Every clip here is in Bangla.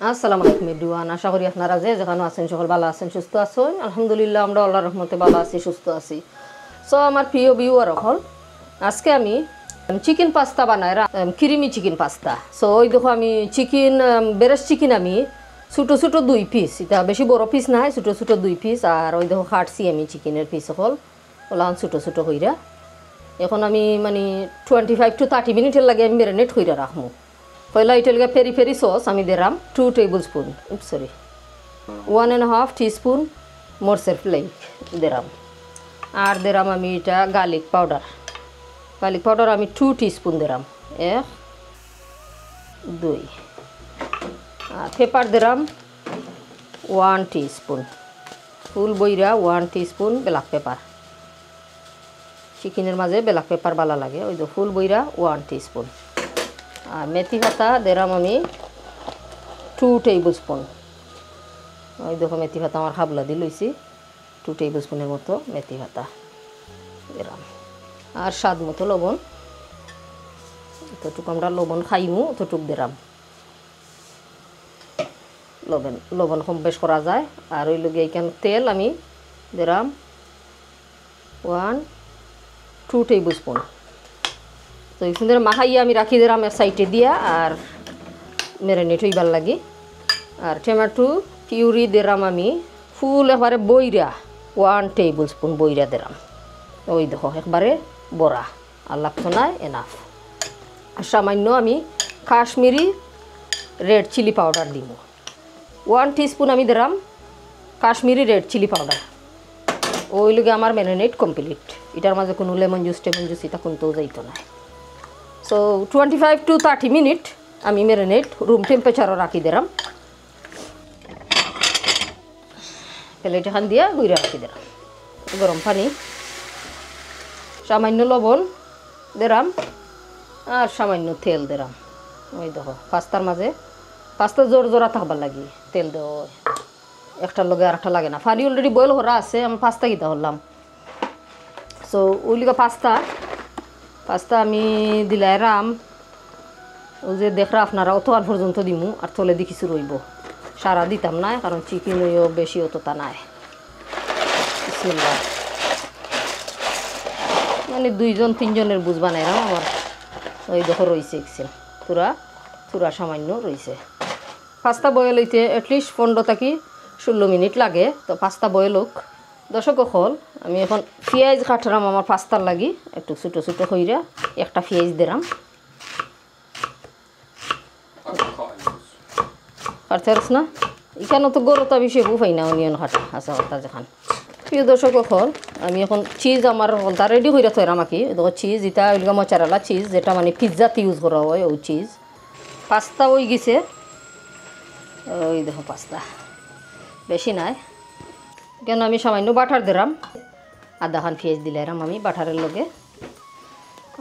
আসসালামু আলাইকুম এভরিওয়ান, আশা করি আপনারা যে যেখানে আছেন সকল ভালো আছেন, সুস্থ আছেন। আলহামদুলিল্লাহ আমরা আল্লাহর রহমতে ভালো আছি, সুস্থ আছি। সো আমার প্রিয় ভিউয়ার হল, আজকে আমি চিকেন পাস্তা বানাই, ক্রিমি চিকেন পাস্তা। সো ওই দেখো আমি চিকেন বেরেস চিকেন আমি ছোটো ছোটো 2 পিস, এটা বেশি বড় পিস নাই, ছোটো ছোটো 2 পিস। আর ওই দেখো কাটছি আমি চিকেনের পিস হল ওলান ছোটো ছোটো হইরা। এখন আমি 25 to 30 মিনিটের লাগে আমি ম্যারিনেট হইরা রাখবো। পয়লা এটা লিগে পেরি পেরি সস আমি দিলাম 2 টেবিল স্পুন, 1.5 টিস্পুন মরচের ফ্লেক দিলাম। আর দিলাম আমি এটা গার্লিক পাউডার আমি 2 টিস্পুন দিলাম, 1 2। আর পেপার দিলাম 1 টিস্পুন, ফুল বইরা 1 টিস্পুন ব্ল্যাক পেপার। চিকেনের মাঝে ব্ল্যাক পেপার ভালো লাগে, ওই তো ফুল বইরা 1 টিস্পুন। আর মেথি পাতা দিলাম আমি 2 টেবিল স্পুন। ওই দেখো মেথি পাতা আমার হাবলা দিয়ে লইছি, 2 টেবিল স্পুনের মতো মেথি পাতা দিলাম। আর স্বাদ মতো লবণ, এতটুকু আমরা লবণ খাইমু অতটুক দিলাম। লবণ কম বেশ করা যায়। আর ওই লগে এইখানে তেল আমি দিলাম 2 টেবিল স্পুন। তো এই সুন্দর মাখাইয়া আমি রাখি দিলাম এক সাইডে দিয়া, আর ম্যারিনেট হইবার লাগি। আর টমেটো পিউরি দিলাম আমি ফুল একবারে বইরা 1 টেবিল স্পুন বইরা দিলাম। ওই দেখো একবারে বড়া, আর লাগতো না, এনাফ। আর সামান্য আমি কাশ্মীরি রেড চিলি পাউডার দিব, 1 টিস্পুন আমি দিলাম কাশ্মীরি রেড চিলি পাউডার। ওই লগে আমার ম্যারিনেট কমপ্লিট। এটার মাঝে কোনো লেমন জুস এটা কোনটাও যাইতো না। সো 25 to 30 মিনিট আমি ম্যারিনেট রুম টেম্পারেচারও রাখি দিলাম। প্লেট এখান দিয়ে গুঁড়ে রাখি দিলাম, গরম পানি, সামান্য লবণ দিলাম, আর সামান্য তেল দিলাম। ওই দেখো পাস্তার মাঝে পাস্তা জোরা থাকবার লাগি তেল দেওয়া, একটার লগে আর একটা লাগে না। পানি অলরেডি বয়েল করা আছে, আমি পাস্তা কিতা করলাম। সো ওই লিগে পাস্তা আমি দিলাম, ওই যে দেখরা আপনারা অত আর পর্যন্ত দিমু, আর তলে দি কিছু রইব, সারা দিতাম না কারণ চিকেন ওইও বেশি অতটা নাই। মানে 2-3 জনের বুঝ বানাইলাম, আমার ওই দেখো রয়েছে এক্সেল পুরা সামান্য রয়েছে। পাস্তা বয়েল হইতে অ্যাটলিস্ট 15 থেকে 16 মিনিট লাগে। তো পাস্তা বয়েল হোক। দর্শক হল, আমি এখন পেঁয়াজ কাটলাম আমার পাস্তার লাগি, একটু ছোটো ছোটো হইরা একটা পেঁয়াজ দিলাম। কাটতে পারছ না, এখানে তো গরুটা বেশি উপাই না অনিয়ন কাটা আছে হলতা যেখান। প্রিয় দর্শক হল, আমি এখন চিজ আমার হলতা রেডি হইরা থইলাম। কি দেখো চিজ, এটা ওইগুলো মচারালা চিজ, যেটা মানে পিৎজাতে ইউজ করা হয় ওই চিজ। পাস্তা ওই গেছে, ওই দেখো পাস্তা বেশি নাই, কেন আমি সামান্য বাটার দিলাম, আধাখান পেঁয়াজ দিলাম আমি বাটারের লগে।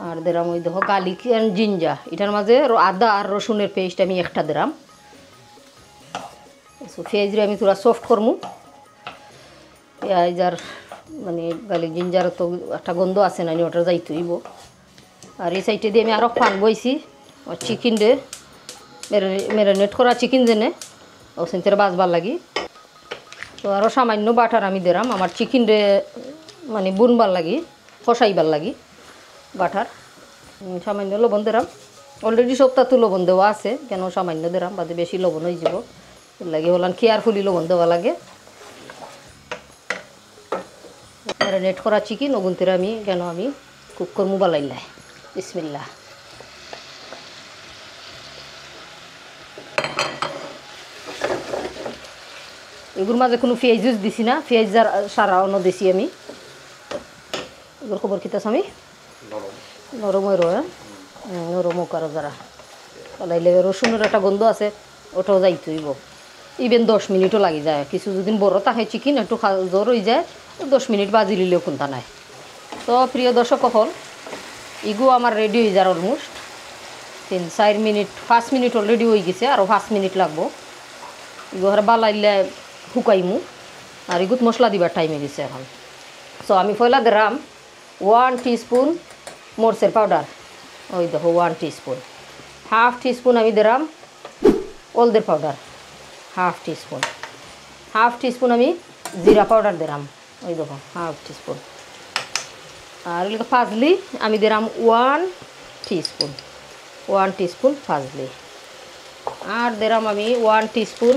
আর দিলাম ওই দেখো গার্লিক অ্যান্ড জিঞ্জার, এটার মাঝে আদা আর রসুনের পেস্ট আমি একটা দিলাম। পেঁয়াজরে আমি তোরা সফট করমু। পেঁয়াজ আর মানে গার্লিক জিঞ্জার তো একটা গন্ধ আছে না, ওটা যাইতে হইব। আর এই সাইডে দিয়ে আমি আরও পান বইছি চিকেন ডে ম্যারিনেট করা চিকেন জেনে ও সেন্টারে বাজবার লাগি। তো আরও সামান্য বাটার আমি দিলাম আমার চিকেন ডে মানে বুনবার লাগি, কষাইবার লাগি বাটার। সামান্য লবণ দিলাম, অলরেডি সপ্তাহ লবণ দেওয়া আছে, কেন সামান্য দিলাম, বাদে বেশি লবণ হয়ে যাব লাগে, হলাম কেয়ারফুলি লবণ দেওয়া লাগে। ম্যারিনেট করা চিকেন ওগুনতে আমি কেন আমি কুক করমু বালাইলাই। বিসমিল্লাহ। এগুলোর মাঝে কোনো পেঁয়াজ জুস দিছি না, পেঁয়াজ সারা অন্য দিছি আমি। এগুলো খবর কিতাস আমি নরম হয়ে রয়ে, নরম হোক আরও যারা লাইলে। রসুনের একটা গন্ধ আছে, ওটাও যাইতে হইব। ইভেন 10 মিনিটও লাগি যায়, কিছু যদি বড় থাকে চিকেন একটু জোর হয়ে যায় 10 মিনিট বাজি লিলেও কোনটা নাই। তো প্রিয় দর্শক হল, ইগু আমার রেডি হয়ে যায় অলমোস্ট 3-4 মিনিট, 5 মিনিট অলরেডি হয়ে গেছে, আরও 5 মিনিট লাগবো। ইগু আর বালাইলে শুকাইমু, আর ইগুত মশলা দিবার টাইমে গেছে এখন। সো আমি পয়লা দিলাম 1 টিস্পুন মরচের পাউডার, ওই দেখো 1 টিস্পুন। হাফ টিস্পুন আমি দিলাম হলদের পাউডার, হাফ টিস্পুন আমি জিরা পাউডার দিলাম, ওই দেখো হাফ টিস্পুন। আর এগুলো ফাজলি আমি দিলাম 1 টিস্পুন ফাজলি। আর দিলাম আমি 1 টিস্পুন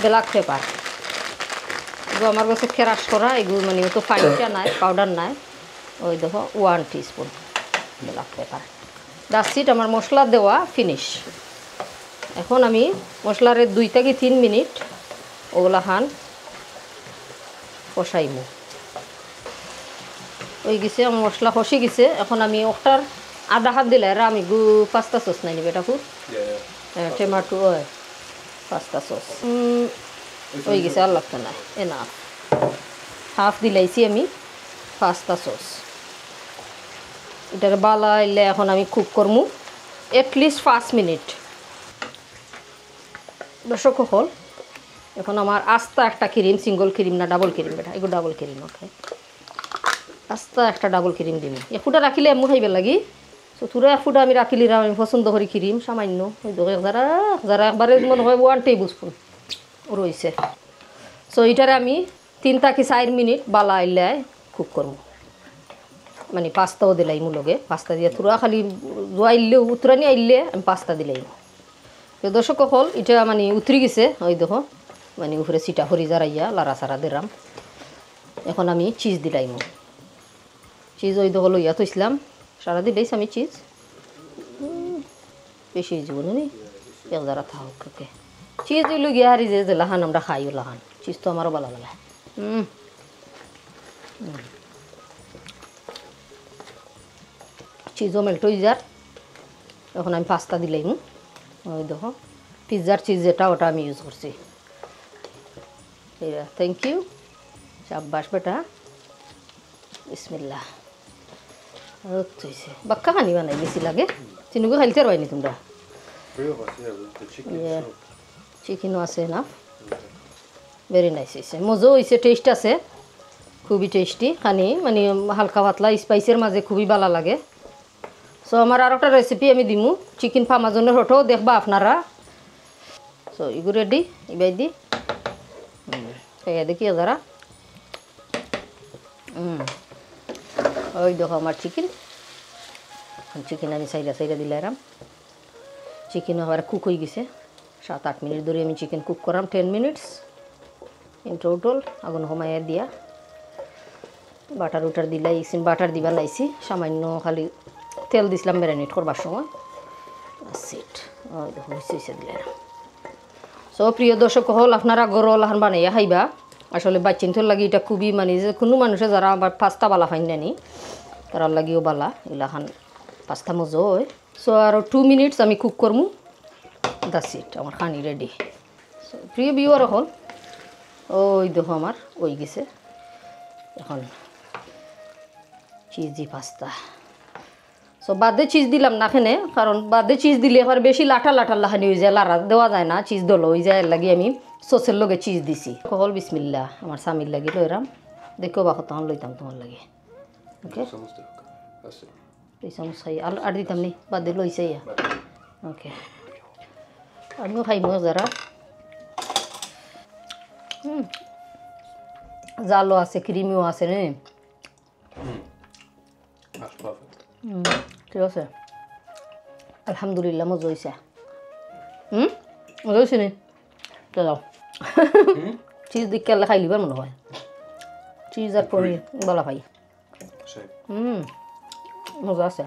ব্ল্যাক পেপার। এগুলো আমার কাছে ক্রাশ করা, এগুলো মানে তো ফাইনটা নাই, পাউডার নাই। ওই দেখো 1 teaspoon black pepper. That's it, আমার মশলা দেওয়া ফিনিশ। এখন আমি মশলার 2 থেকে 3 মিনিট ওগুলা কষাইমু। ওই গেছে আমার মশলা কষি গেছে। এখন আমি ওটার আধা হাত দিলে আমি পাস্তা সস নাই নিবে, এটা খুব টমেটো পাস্তা সস ওই গেছে, আর লাগতো না, এনাফ। হাফ দিলাইছি আমি পাস্তা সস। এটার বালা এলে এখন আমি কুক করমু এটলিস্ট 5 মিনিট। দর্শক হল, এখন আমার আস্তা একটা ক্রিম, সিঙ্গল ক্রিম না ডাবল ক্রিম, বেটা এগুলো ডাবল ক্রিম। ওকে, আস্তা একটা ডাবল ক্রিম দিবি। এফুটা রাখিলে এমন খাইবে লাগি, চতুরা এফুটা আমি রাখিলি আমি পছন্দ করি ক্রিম সামান্য। ওই দেখো যারা একবারে মনে হয় 1 টেবিল স্পুন রয়েছে। সো এটারে আমি 3 থেকে 4 মিনিট বালা আইলে কুক করবো। মানে পাস্তাও দিলাই লগে, পাস্তা দিয়ে থুরা খালি জোয়াইলেও উতরানি আইলে আমি পাস্তা দিলাই। তো দর্শক হল, এটা মানে উতরি গেছে। ওই দেখো মানে উপরে সিটা হরি জারাইয়া লাড়া সারা দিলাম। এখন আমি চিজ দিলাইম। চিজ ওই দেখো লইয়া থইছিলাম, সারা দিলেইছি আমি চিজ। বেশি জীবন নি এক যারা থাক। ওকে, চিজ ওই গিয়া হারি যে লাহান আমরা খাই, লাহান চিজ তো আমারও ভালো লাগে। চিজও মেল্ট হয়ে যার। এখন আমি পাস্তা দিলাইম। ওই দেখো পিৎজার চিজ যেটা, ওটা আমি ইউজ করছি। থ্যাংক ইউ, শাবাশ বেটা, বিসমিল্লাহ। হচ্ছে বাক্কা খানি বানাই বেশি লাগে। চিনুকে খাইতে পারবাইনি তোমরা? চিকেনও আছে না, ভেরি নাইস হয়েছে, মজাও হয়েছে, টেস্ট আছে, খুবই টেস্টি। খানি মানে হালকা পাতলা স্পাইসের মাঝে খুবই ভালো লাগে। সো আমার আর একটা রেসিপি আমি দিমু চিকেন ফামাজনের হঠাও দেখবা আপনারা। সো এগুলো রেডি, এবার দি দেখি যারা। ওই দেখো আমার চিকেন আমি সাইডা দিলাম। চিকেন আবার কুক হয়ে গেছে। 7-8 মিনিট ধরে আমি চিকেন কুক করাম, 10 মিনিটস ইন টোটাল। আগুন কমাইয়া দিয়া বাটার উটার দিলাই, বাটার দিবা লাইছি, সামান্য খালি তেল দিছিলাম ম্যারিনেট করবার সময়। সিট ওই দেখো হয়েছে দিলে। সো প্রিয় দর্শক হল, আপনারা গরল হান বানাইয়া খাইবা। আসলে বাচ্চিনটোর লাগি এটা খুবই মানে যে কোনো মানুষে যারা আবার পাস্তা বালা ফাইন নানি তার লাগিও বালা এলাখান পাস্তা মজো হয়। সো আরও 2 মিনিটস আমি কুক করমু। দ্যাটস ইট, আমার খানি রেডি। সো প্রিয় ভিউয়ার হল, ওই দেখো আমার ওই গেছে। এখন চিজি পাস্তা। সো বাদে চিজ দিলাম না এখানে, কারণ বাদে চিজ দিলে এবার বেশি লাঠা লাহানি হয়ে যায়, লাড়া দেওয়া যায় না, চিজ দল হয়ে যায়। লাগি আমি সসের লগে চিজ দিছি। হল বিসমিল্লা, আমার স্বামীর লাগি লইরাম, দেখো বা তখন লইতাম তোমার লাগে। ওকে, 2 চামচ খাই আর দিতাম নি, বাদে লইছে ইয়া। ওকে, আমিও খাইমো যারা। জালও আছে, ক্রিমিও আছে নে। ঠিক আছে, আলহামদুলিল্লাহ মজা হয়েছে। মজা হয়েছে নি? যাও চিজ দিকে খাই লিবার মনে হয়। চিজ আর পনির বলা ভাই, মজা আছে।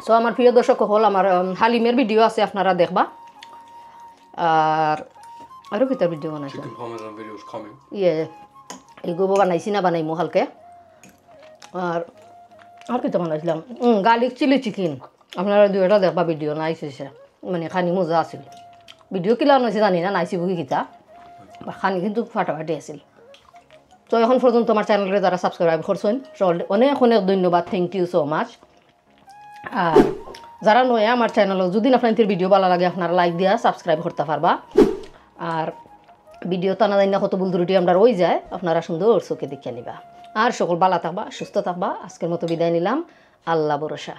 সো আমার প্রিয় দর্শক হল, আমার হালিমের ভিডিও আছে, আপনারা দেখবা। আর আরও কিতার ভিডিও বানাইছি, এগুলো বানাইছি না, বানাইমো হালকে। আর কিতা বানাইছিলাম, গার্লিক চিলি চিকেন, আপনারা 2টা দেখবা ভিডিও নাইছে, মানে খানি মজা আছিল। ভিডিও কিলা আনাইছে জানি না, নাইছি বুকি কিতা, খানি কিন্তু ফাটাফাটি আছিল। তো এখন পর্যন্ত আমার চ্যানেলকে যারা সাবস্ক্রাইব করছেন অনেক অনেক ধন্যবাদ, থ্যাংক ইউ সো মাচ। আর যারা নয় আমার চ্যানেল, যদি আপনার ভিডিও ভালো লাগে আপনারা লাইক দিয়া সাবস্ক্রাইব করতে পারবা। আর ভিডিও টানা জানি না কত ভুল ত্রুটি আমরা রয়ে যায়, আপনারা সুন্দর চোখে দেখে নিবা। আর সকল ভালো থাকবা, সুস্থ থাকবা। আজকের মতো বিদায় নিলাম, আল্লাহ ভরসা।